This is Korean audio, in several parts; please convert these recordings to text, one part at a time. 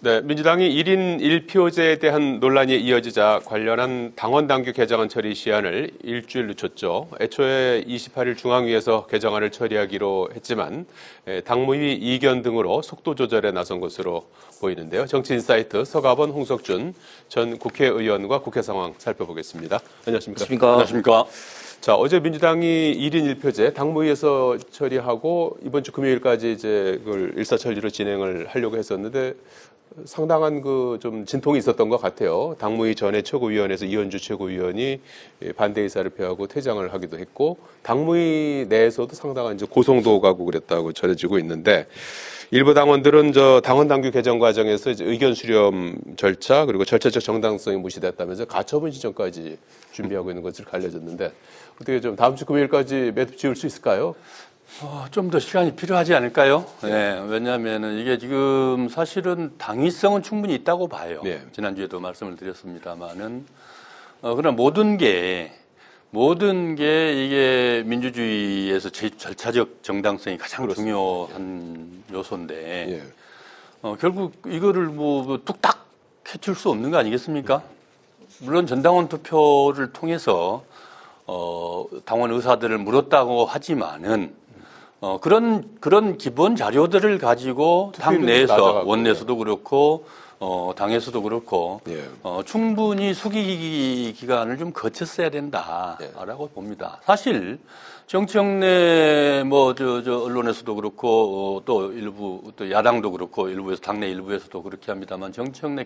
네, 민주당이 1인 1표제에 대한 논란이 이어지자 관련한 당원당규 개정안 처리 시한을 일주일 늦췄죠. 애초에 28일 중앙위에서 개정안을 처리하기로 했지만 당무위 이견 등으로 속도 조절에 나선 것으로 보이는데요. 정치인사이트 서가번 홍석준 전 국회의원과 국회 상황 살펴보겠습니다. 안녕하십니까? 안녕하십니까? 자, 어제 민주당이 1인 1표제 당무위에서 처리하고 이번 주 금요일까지 이제 그걸 일사천리로 진행을 하려고 했었는데 상당한 그 좀 진통이 있었던 것 같아요. 당무위 전에 최고위원회에서 이현주 최고위원이 반대 의사를 표하고 퇴장을 하기도 했고 당무위 내에서도 상당한 이제 고성도 가고 그랬다고 전해지고 있는데 일부 당원들은 저 당원 당규 개정 과정에서 이제 의견 수렴 절차 그리고 절차적 정당성이 무시됐다면서 가처분 신청까지 준비하고 있는 것을 알려졌는데 어떻게 좀 다음 주 금요일까지 매듭 지을 수 있을까요? 좀 더 시간이 필요하지 않을까요? 네, 왜냐하면 이게 지금 사실은 당위성은 충분히 있다고 봐요. 네. 지난주에도 말씀을 드렸습니다만은, 그러나 모든 게 이게 민주주의에서 절차적 정당성이 가장 그렇습니다. 중요한 요소인데, 예. 결국 이거를 뭐 뚝딱 해칠 수 없는 거 아니겠습니까? 물론 전당원 투표를 통해서 당원 의사들을 물었다고 하지만은 그런 기본 자료들을 가지고 당 내에서 원내에서도 그렇고 당에서도 그렇고 예. 충분히 수기 기간을 좀 거쳤어야 된다라고 봅니다. 사실 정청래 언론에서도 그렇고 또 일부 또 야당도 그렇고 일부에서 당내 일부에서도 그렇게 합니다만 정청래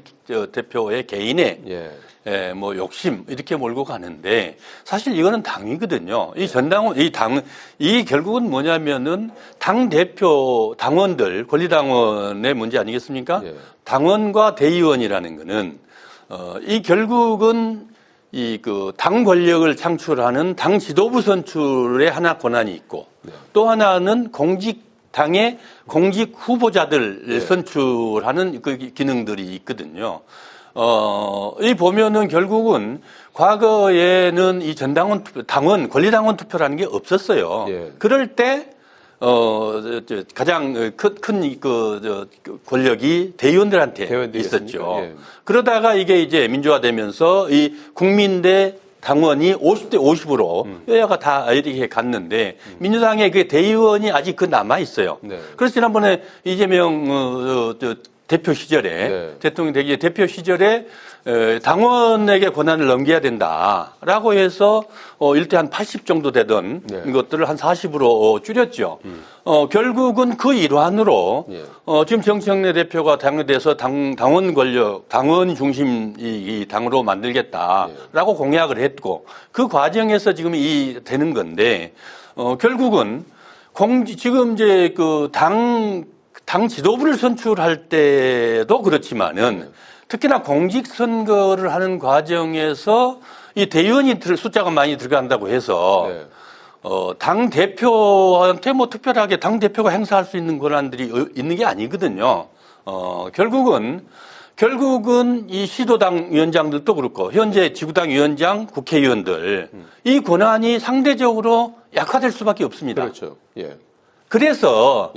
대표의 개인의 욕심 이렇게 몰고 가는데 사실 이거는 당이거든요. 이 전당원 이 결국은 뭐냐면은 당 대표 당원들 권리당원의 문제 아니겠습니까? 예. 당원과 대의원이라는 거는 이 결국은 당 권력을 창출하는 당 지도부 선출에 하나 권한이 있고 또 하나는 당의 공직 후보자들 선출하는 그 기능들이 있거든요. 이 보면은 결국은 과거에는 이 전당원 투표, 권리당원 투표라는 게 없었어요. 예. 그럴 때 가장 큰 권력이 대의원들한테 있었죠. 예. 그러다가 이게 이제 민주화되면서 이 국민 대 당원이 50대 50으로 여야가 다 이렇게 갔는데 민주당의 그 대의원이 아직 남아 있어요. 네. 그래서 지난번에 이재명 대표 시절에 대통령 되기 대표 시절에 당원에게 권한을 넘겨야 된다라고 해서 일대 한 80 정도 되던 것들을 한 40으로 줄였죠. 결국은 그 일환으로 지금 정청래 대표가 당내에서 당원 권력, 당원 중심 이 당으로 만들겠다라고 공약을 했고 그 과정에서 지금 되는 건데 결국은 지금 이제 당 지도부를 선출할 때도 그렇지만은 특히나 공직선거를 하는 과정에서 이 대의원이 숫자가 많이 들어간다고 해서 당 대표한테 특별하게 당 대표가 행사할 수 있는 권한들이 있는 게 아니거든요. 결국은 이 시도당 위원장들도 그렇고 현재 지구당 위원장, 국회의원들 이 권한이 상대적으로 약화될 수밖에 없습니다. 그렇죠. 예. 그래서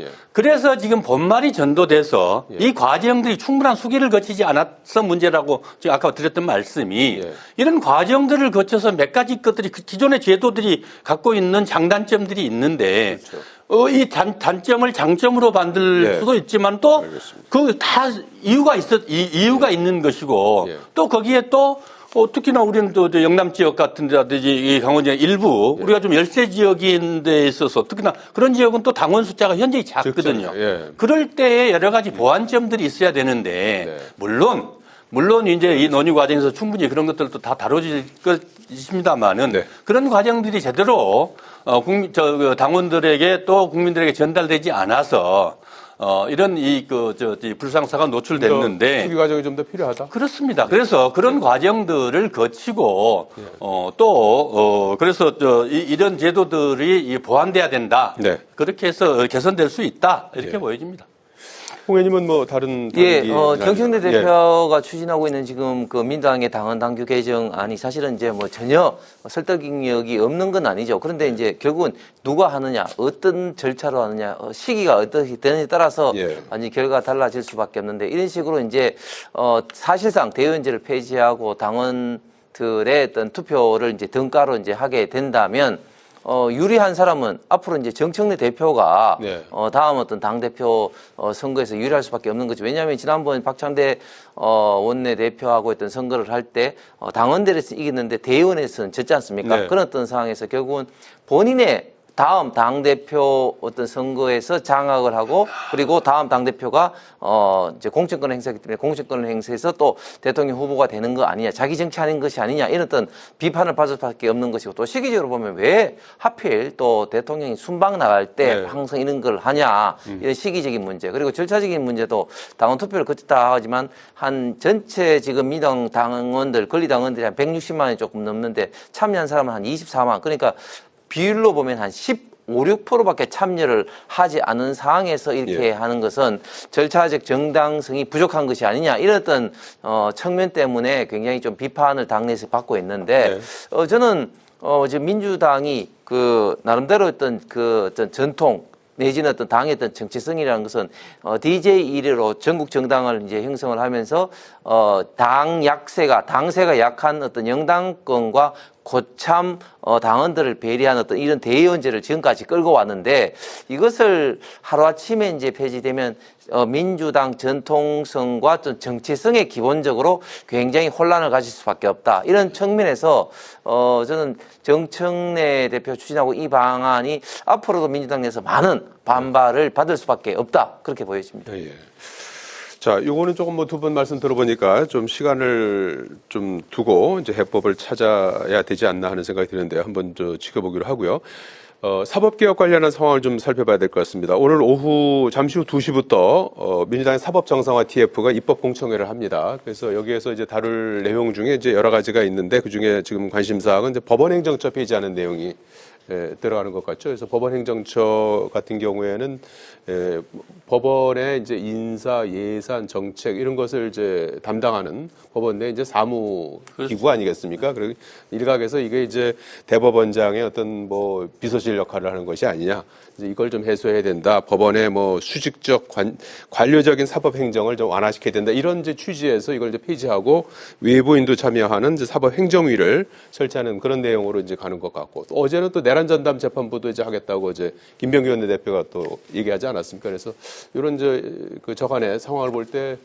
지금 본말이 전도돼서 이 과정들이 충분한 수기를 거치지 않아서 문제라고 지금 아까 드렸던 말씀이 이런 과정들을 거쳐서 몇 가지 것들이 기존의 제도들이 갖고 있는 장단점들이 있는데 이 단점을 장점으로 만들 수도 있지만 또 그 다 이유가 있는 것이고 또 거기에 또 특히나 우리는 또 영남 지역 같은 데라든지 이 강원 지역 일부 우리가 좀 열세 지역인 데 있어서 특히나 그런 지역은 또 당원 숫자가 현저히 작거든요. 그럴 때에 여러 가지 보완점들이 있어야 되는데 물론 이제 이 논의 과정에서 충분히 그런 것들도 다 다뤄질 것입니다만은 그런 과정들이 제대로 당원들에게 또 국민들에게 전달되지 않아서 이런 불상사가 노출됐는데 수기 과정이 좀 더 필요하다. 그렇습니다. 그래서 그런 과정들을 거치고 그래서 이런 제도들이 보완돼야 된다. 그렇게 해서 개선될 수 있다. 이렇게 보여집니다. 홍 의원님은 뭐 다른 예, 얘기는 정청래 아니죠? 대표가 추진하고 있는 지금 그 민주당의 당헌 당규 개정안이 사실은 이제 뭐 전혀 설득력이 없는 건 아니죠. 그런데 이제 결국은 누가 하느냐, 어떤 절차로 하느냐, 시기가 어떻게 되느냐에 따라서 완전히 결과가 달라질 수밖에 없는데 이런 식으로 이제 사실상 대의원제를 폐지하고 당원들의 어떤 투표를 이제 등가로 이제 하게 된다면 유리한 사람은 앞으로 이제 정청래 대표가 다음 어떤 당대표 선거에서 유리할 수밖에 없는 거죠. 왜냐하면 지난번 박창대 원내대표하고 했던 선거를 할 때 당원들에서 이겼는데 대의원에서는 졌지 않습니까? 그런 어떤 상황에서 결국은 본인의 다음 당대표 어떤 선거에서 장악을 하고 그리고 다음 당대표가 이제 공천권을 행사하기 때문에 공천권을 행사해서 또 대통령 후보가 되는 거 아니냐, 자기 정치하는 것이 아니냐 이런 어떤 비판을 받을 수밖에 없는 것이고 또 시기적으로 보면 왜 하필 또 대통령이 순방 나갈 때 항상 이런 걸 하냐 이런 시기적인 문제 그리고 절차적인 문제도 당원 투표를 거쳤다 하지만 한 전체 지금 민당 당원들 권리당원들이 한 160만이 조금 넘는데 참여한 사람은 한 24만 그러니까 비율로 보면 한 15, 6%밖에 참여를 하지 않은 상황에서 이렇게 하는 것은 절차적 정당성이 부족한 것이 아니냐 이런 어떤 측면 때문에 굉장히 좀 비판을 당내에서 받고 있는데 저는 지금 민주당이 그 나름대로 어떤 전통 내지는 어떤 당의 어떤 정체성이라는 것은 DJ 1위로 전국 정당을 이제 형성을 하면서 당세가 약한 어떤 영당권과 고참 당원들을 배려한 어떤 이런 대의원제를 지금까지 끌고 왔는데 이것을 하루아침에 이제 폐지되면 민주당 전통성과 좀 정체성에 기본적으로 굉장히 혼란을 가질 수밖에 없다. 이런 측면에서 저는 정청래 대표 추진하고 이 방안이 앞으로도 민주당 내에서 많은 반발을 받을 수밖에 없다. 그렇게 보여집니다. 자, 요거는 조금 뭐 두 분 말씀 들어보니까 좀 시간을 좀 두고 이제 해법을 찾아야 되지 않나 하는 생각이 드는데요. 한번 지켜보기로 하고요. 사법개혁 관련한 상황을 좀 살펴봐야 될 것 같습니다. 오늘 잠시 후 2시부터, 민주당의 사법정상화 TF가 입법공청회를 합니다. 그래서 여기에서 이제 다룰 내용 중에 이제 여러 가지가 있는데 그 중에 지금 관심사항은 이제 법원행정처 폐지하는 내용이 들어가는 것 같죠. 그래서 법원행정처 같은 경우에는 법원의 이제 인사, 예산, 정책 이런 것을 이제 담당하는 법원 내 이제 사무 기구 아니겠습니까? 그리고 일각에서 이게 이제 대법원장의 어떤 뭐 비서실 역할을 하는 것이 아니냐. 이제 이걸 좀 해소해야 된다. 법원의 뭐 수직적 관료적인 사법 행정을 좀 완화시켜야 된다. 이런 이제 취지에서 이걸 이제 폐지하고 외부인도 참여하는 이제 사법행정위를 설치하는 그런 내용으로 이제 가는 것 같고 또 어제는 또 내란 전담 재판부도 이제 하겠다고 이제 김병기 원내대표가 또 얘기하지 않았습니까? 그래서 이런 그 저간의 상황을 볼 때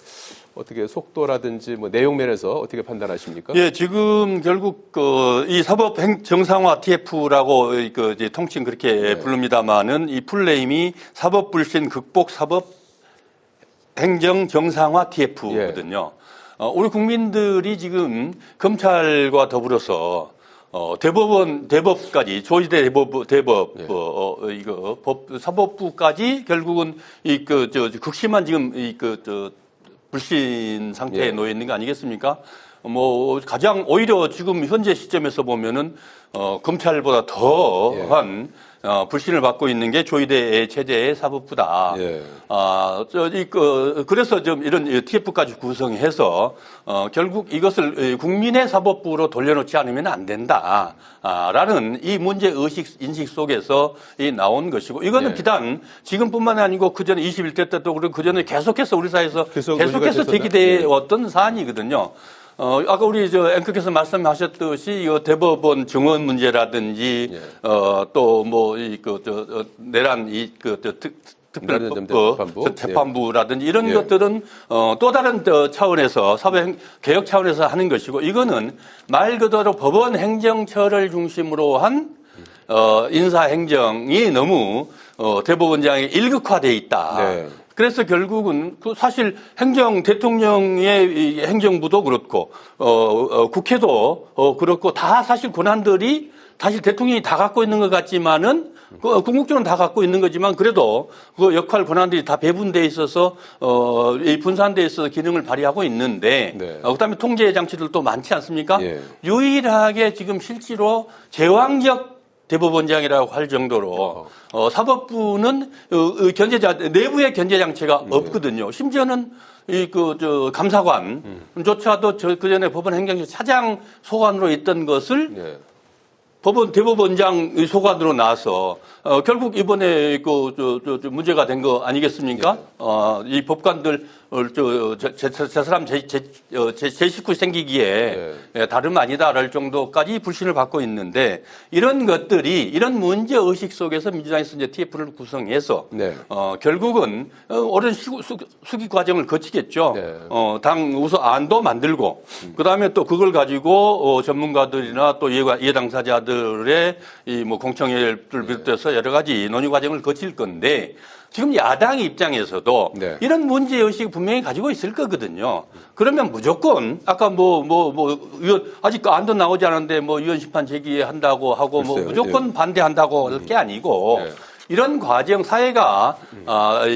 어떻게 속도라든지 뭐 내용 면에서 어떻게 판단하십니까? 예, 지금 결국 이 사법 정상화 TF라고 이제 통칭 그렇게 부릅니다만은 이 풀네임이 사법 불신 극복 사법 행정 정상화 TF거든요. 우리 국민들이 지금 검찰과 더불어서 대법까지 조지대 사법부까지 결국은 극심한 지금 불신 상태에 놓여 있는 거 아니겠습니까? 뭐 가장 오히려 지금 현재 시점에서 보면은 검찰보다 더한 불신을 받고 있는 게 조의대 체제의 사법부다. 그래서 좀 이런 TF까지 구성해서 결국 이것을 국민의 사법부로 돌려놓지 않으면 안 된다. 라는 이 문제 인식 속에서 나온 것이고 이거는 비단 지금뿐만 아니고 그전에 21대 때도 그리고 그전에 계속해서 우리 사회에서 계속해서 제기되어 왔던 사안이거든요. 아까 우리 앵커께서 말씀하셨듯이 이 대법원 증언 문제라든지 또 뭐 내란 특별법 재판부라든지 이런 것들은 또 다른 차원에서 사법 개혁 차원에서 하는 것이고 이거는 말 그대로 법원 행정처를 중심으로 한 인사 행정이 너무 대법원장이 일극화돼 있다. 그래서 결국은 사실 대통령의 행정부도 그렇고 국회도 그렇고 다 사실 권한들이 사실 대통령이 다 갖고 있는 것 같지만은 궁극적으로는 다 갖고 있는 거지만 그래도 그 역할 권한들이 다 배분돼 있어서 이 분산돼 있어서 기능을 발휘하고 있는데 그다음에 통제 장치들도 많지 않습니까? 유일하게 지금 실제로 제왕적 대법원장이라고 할 정도로 사법부는 내부의 견제 장치가 없거든요. 심지어는 감사관조차도 그 전에 법원 행정처 차장 소관으로 있던 것을 대법원장 소관으로 나와서 결국 이번에 문제가 된 거 아니겠습니까? 이 법관들 저 사람 제 식구 생기기에 다름 아니다랄 정도까지 불신을 받고 있는데 이런 것들이 이런 문제 의식 속에서 민주당에서 이제 TF를 구성해서 결국은 오랜 수기 과정을 거치겠죠. 당 우선 안도 만들고 그다음에 또 그걸 가지고 전문가들이나 또 이해 당사자들의 이 뭐 공청회를 비롯해서 여러 가지 논의 과정을 거칠 건데 지금 야당 입장에서도 이런 문제 의식을 분명히 가지고 있을 거거든요. 그러면 무조건 아까 의원 아직 안도 나오지 않았는데 의원 심판 제기한다고 하고 무조건 반대한다고 할 게 아니고 이런 과정 사회가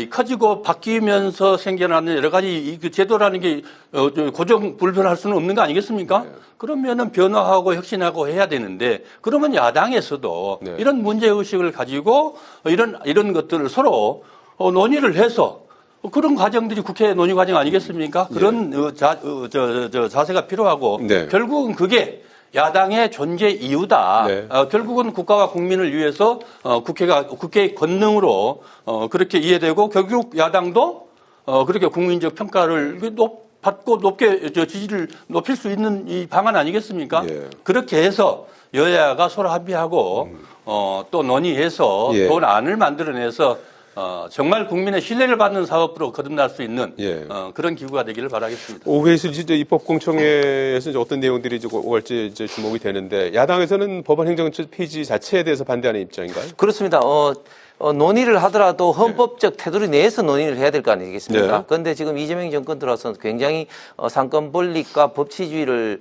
커지고 바뀌면서 생겨나는 여러 가지 제도라는 게 고정 불변할 수는 없는 거 아니겠습니까? 그러면은 변화하고 혁신하고 해야 되는데 그러면 야당에서도 이런 문제 의식을 가지고 이런 것들을 서로 논의를 해서 그런 과정들이 국회 논의 과정 아니겠습니까? 그런 자세가 필요하고 결국은 그게 야당의 존재 이유다. 결국은 국가와 국민을 위해서 국회의 권능으로 그렇게 이해되고 결국 야당도 그렇게 국민적 평가를 받고 높게 지지를 높일 수 있는 이 방안 아니겠습니까? 그렇게 해서 여야가 서로 합의하고 또 논의해서 좋은 안을 만들어내서 정말 국민의 신뢰를 받는 사법부로 거듭날 수 있는 그런 기구가 되기를 바라겠습니다. 오후에 있을 입법공청회에서 어떤 내용들이 오갈지 주목이 되는데 야당에서는 법원 행정처 폐지 자체에 대해서 반대하는 입장인가요? 그렇습니다. 논의를 하더라도 헌법적 테두리 내에서 논의를 해야 될 거 아니겠습니까? 그런데 지금 이재명 정권 들어서 굉장히 상권 분립과 법치주의를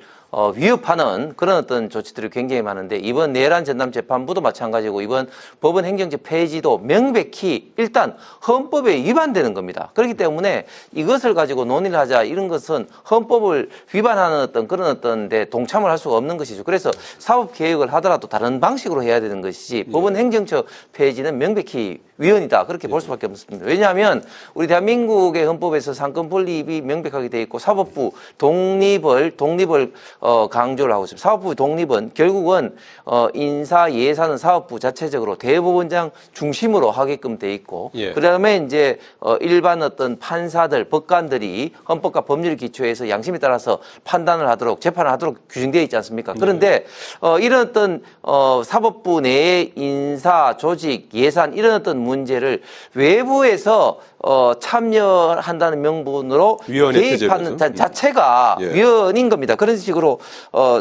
위협하는 그런 어떤 조치들이 굉장히 많은데 이번 내란 전담 재판부도 마찬가지고 이번 법원 행정처 폐지도 명백히 일단 헌법에 위반되는 겁니다. 그렇기 때문에 이것을 가지고 논의를 하자 이런 것은 헌법을 위반하는 어떤 그런 어떤 데 동참을 할 수가 없는 것이죠. 그래서 사법 개혁을 하더라도 다른 방식으로 해야 되는 것이지 법원 행정처 폐지는 명백히 위헌이다. 그렇게 볼 수밖에 없습니다. 왜냐하면 우리 대한민국의 헌법에서 상권 분립이 명백하게 되어 있고 사법부 독립을 강조를 하고 있습니다. 사법부 독립은 결국은 인사 예산은 사법부 자체적으로 대법원장 중심으로 하게끔 되어 있고 그다음에 이제 일반 어떤 판사들 법관들이 헌법과 법률 기초에서 양심에 따라서 판단을 하도록 재판을 하도록 규정되어 있지 않습니까? 그런데 이런 어떤 사법부 내의 인사 조직 예산 이런 어떤 문제를 외부에서 참여한다는 명분으로 개입하는 자체가 위헌인 겁니다. 그런 식으로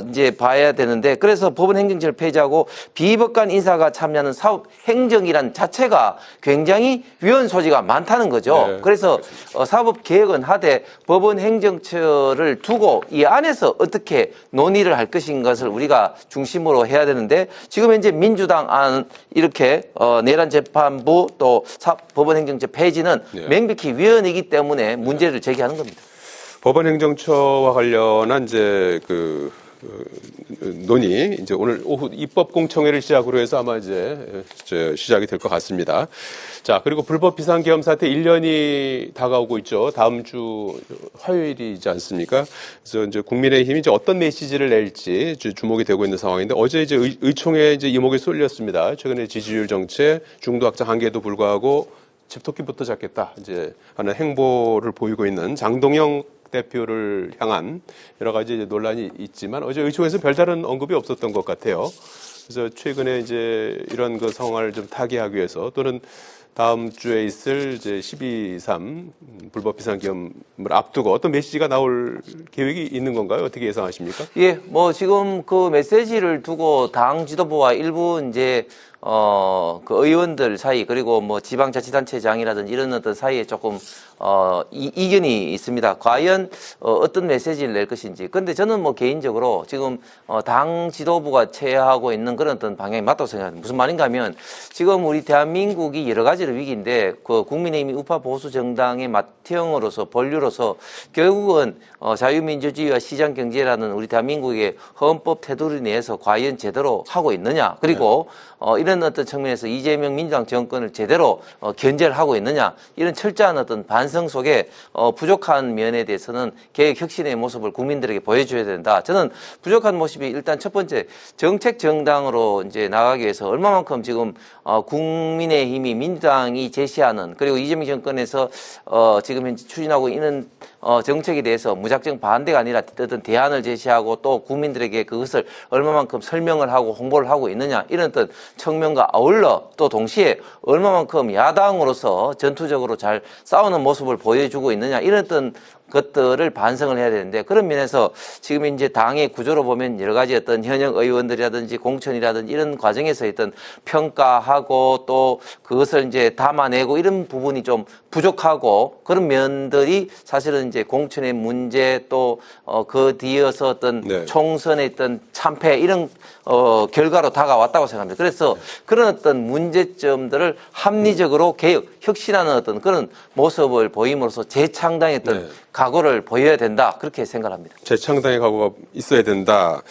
이제 봐야 되는데 그래서 법원 행정처를 폐지하고 비법관 인사가 참여하는 사법 행정이란 자체가 굉장히 위헌 소지가 많다는 거죠. 그래서 사법 개혁은 하되 법원 행정처를 두고 이 안에서 어떻게 논의를 할 것인 것을 우리가 중심으로 해야 되는데 지금 현재 민주당 안 이렇게 내란 재판부 또 법원 행정처 폐지는 명백히 위헌이기 때문에 문제를 제기하는 겁니다. 법원 행정처와 관련한 이제 논의 이제 오늘 오후 입법공청회를 시작으로 해서 아마 이제 시작이 될 것 같습니다. 자, 그리고 불법 비상계엄 사태 1년이 다가오고 있죠. 다음 주 화요일이지 않습니까? 그래서 이제 국민의힘이 이제 어떤 메시지를 낼지 주목이 되고 있는 상황인데 어제 이제 의총에 이제 이목이 쏠렸습니다. 최근에 지지율 정책, 중도 확장 한계에도 불구하고 집토끼부터 잡겠다 이제 하는 행보를 보이고 있는 장동영 대표를 향한 여러 가지 이제 논란이 있지만 어제 의총에서 별다른 언급이 없었던 것 같아요. 그래서 최근에 이제 이런 그 상황을 좀 타개하기 위해서 또는 다음 주에 있을 이제 12.3 불법 비상계엄을 앞두고 어떤 메시지가 나올 계획이 있는 건가요? 어떻게 예상하십니까? 뭐 지금 그 메시지를 두고 당 지도부와 일부 이제 그 의원들 사이 그리고 뭐 지방자치단체장이라든지 이런 어떤 사이에 조금 이견이 있습니다. 과연 어떤 메시지를 낼 것인지. 근데 저는 뭐 개인적으로 지금 당 지도부가 체하고 있는 그런 어떤 방향이 맞다고 생각합니다. 무슨 말인가 하면 지금 우리 대한민국이 여러 가지로 위기인데 그 국민의힘이 우파 보수 정당의 맏형으로서 본류로서 결국은 자유민주주의와 시장경제라는 우리 대한민국의 헌법 테두리 내에서 과연 제대로 하고 있느냐. 그리고 이런 어떤 측면에서 이재명 민주당 정권을 제대로 견제를 하고 있느냐. 이런 철저한 어떤 반성 속에 부족한 면에 대해서는 개혁 혁신의 모습을 국민들에게 보여줘야 된다. 저는 부족한 모습이 일단 첫 번째 정책 정당으로 이제 나가기 위해서 얼마만큼 지금 국민의힘이 민주당이 제시하는 그리고 이재명 정권에서 지금 현재 추진하고 있는 정책에 대해서 무작정 반대가 아니라 어떤 대안을 제시하고 또 국민들에게 그것을 얼마만큼 설명을 하고 홍보를 하고 있느냐 이런 어떤 측면과 아울러 또 동시에 얼마만큼 야당으로서 전투적으로 잘 싸우는 모습을 보여주고 있느냐 이런 어떤 것들을 반성을 해야 되는데 그런 면에서 지금 이제 당의 구조로 보면 여러 가지 어떤 현역 의원들이라든지 공천이라든지 이런 과정에서 어떤 평가하고 또 그것을 이제 담아내고 이런 부분이 좀 부족하고 그런 면들이 사실은 이제 공천의 문제 또 그 뒤에서 어떤 네. 총선의 어떤 참패 이런 결과로 다가왔다고 생각합니다. 그래서 그런 어떤 문제점들을 합리적으로 개혁, 혁신하는 어떤 그런 모습을 보임으로써 재창당의 어떤 네. 각오를 보여야 된다. 그렇게 생각합니다. 재창당의 각오가 있어야 된다.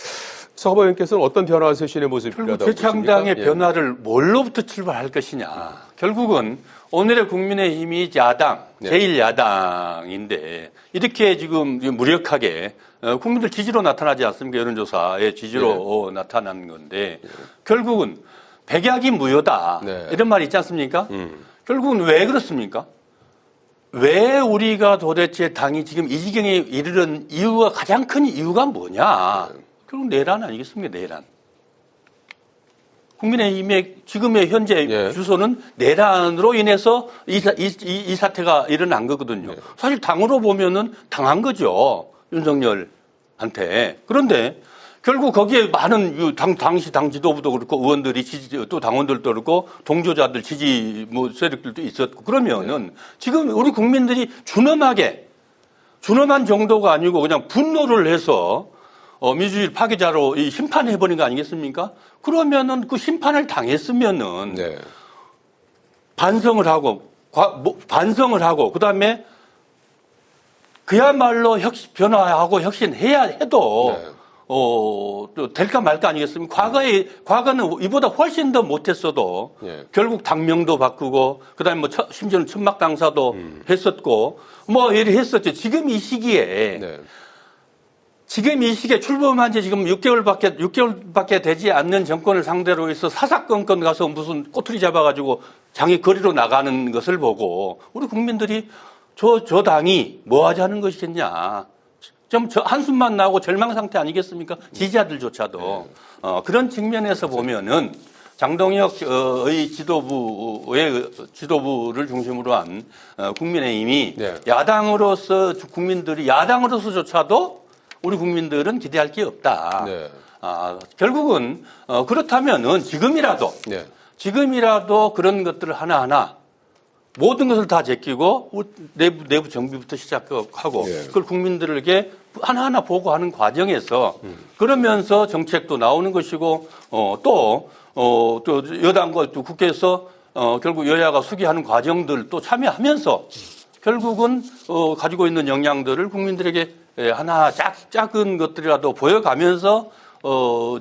서가보 의원께서는 어떤 변화 쇄신의 모습이 결국 필요하다고 재창당의 보십니까? 변화를 뭘로부터 출발할 것이냐. 결국은 오늘의 국민의힘이 야당, 네. 제1야당인데 이렇게 지금 무력하게 국민들 지지로 나타나지 않습니까? 여론조사의 지지로 나타난 건데 결국은 백약이 무효다. 네. 이런 말이 있지 않습니까? 결국은 왜 그렇습니까? 왜 우리가 도대체 당이 지금 이 지경에 이르는 이유가 가장 큰 이유가 뭐냐? 결국 내란 아니겠습니까? 내란. 국민의힘의 지금의 현재 예. 주소는 내란으로 인해서 이 사태가 일어난 거거든요. 예. 사실 당으로 보면은 당한 거죠. 윤석열한테. 그런데 결국 거기에 많은 당시 당 지도부도 그렇고 의원들이 또 당원들도 그렇고 동조자들 지지 세력들도 있었고 그러면은 지금 우리 국민들이 준엄한 정도가 아니고 그냥 분노를 해서 민주주의 파괴자로 심판해버린 거 아니겠습니까? 그러면은 그 심판을 당했으면은 네. 반성을 하고 그다음에 그야말로 변화하고 혁신해야 해도 네. 또 될까 말까 아니겠습니까? 과거는 이보다 훨씬 더 못했어도 예. 결국 당명도 바꾸고 그다음에 뭐 심지어는 천막 당사도 했었고 뭐 이렇게 했었죠. 지금 이 시기에 네. 출범한 지 지금 6개월밖에 되지 않는 정권을 상대로 해서 사사건건 가서 무슨 꼬투리 잡아가지고 장애 거리로 나가는 것을 보고 우리 국민들이 저 당이 뭐 하자는 것이겠냐. 좀 한숨만 나고 절망 상태 아니겠습니까? 지지자들조차도. 그런 측면에서 보면은 장동혁의 지도부를 중심으로 한 국민의힘이 네. 야당으로서조차도 우리 국민들은 기대할 게 없다. 네. 결국은 그렇다면은 네. 지금이라도 그런 것들을 하나하나 모든 것을 다 제끼고 내부 정비부터 시작하고 예. 그걸 국민들에게 하나하나 보고하는 과정에서 그러면서 정책도 나오는 것이고 또 여당과 또 국회에서 결국 여야가 수기하는 과정들 또 참여하면서 결국은 가지고 있는 역량들을 국민들에게 하나 작은 것들이라도 보여가면서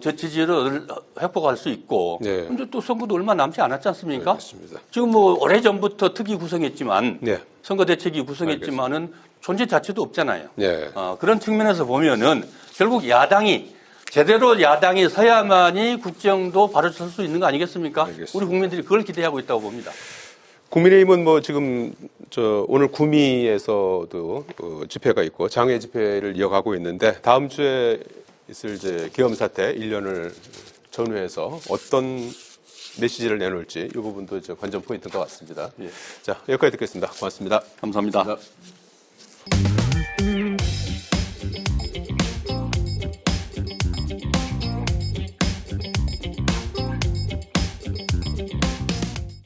저 지지를 회복할 수 있고. 네. 근데 또 선거도 얼마 남지 않았지 않습니까? 알겠습니다. 지금 뭐 오래전부터 특위 구성했지만 네. 선거대책위 구성했지만은 존재 자체도 없잖아요. 네. 그런 측면에서 보면은 결국 제대로 야당이 서야만이 국정도 바로 설 수 있는 거 아니겠습니까? 알겠습니다. 우리 국민들이 그걸 기대하고 있다고 봅니다. 국민의힘은 뭐 지금 오늘 구미에서도 집회가 있고 장외 집회를 이어가고 있는데 다음 주에 있을 이제 계엄 사태 1년을 전후해서 어떤 메시지를 내놓을지 이 부분도 이제 관전 포인트인 것 같습니다. 예. 자, 여기까지 듣겠습니다. 고맙습니다. 감사합니다. 감사합니다.